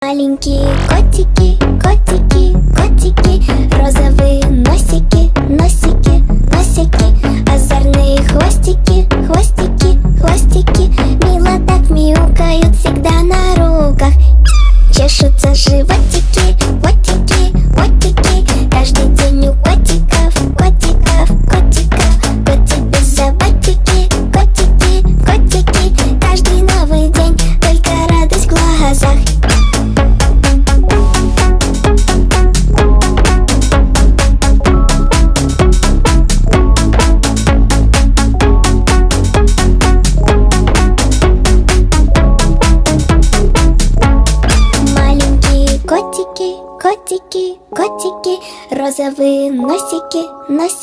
Маленькие котики, котики, котики, розовые носики, носики, носики, озорные хвостики, хвостики, хвостики, мило так мяукают всегда на руках. Чешутся животики, котики, котики, каждый день у котиков, котиков, котиков. Коти без заботики, котики, котики, каждый новый день только радость в глазах. Котики, котики, котики, розовые носики, носики.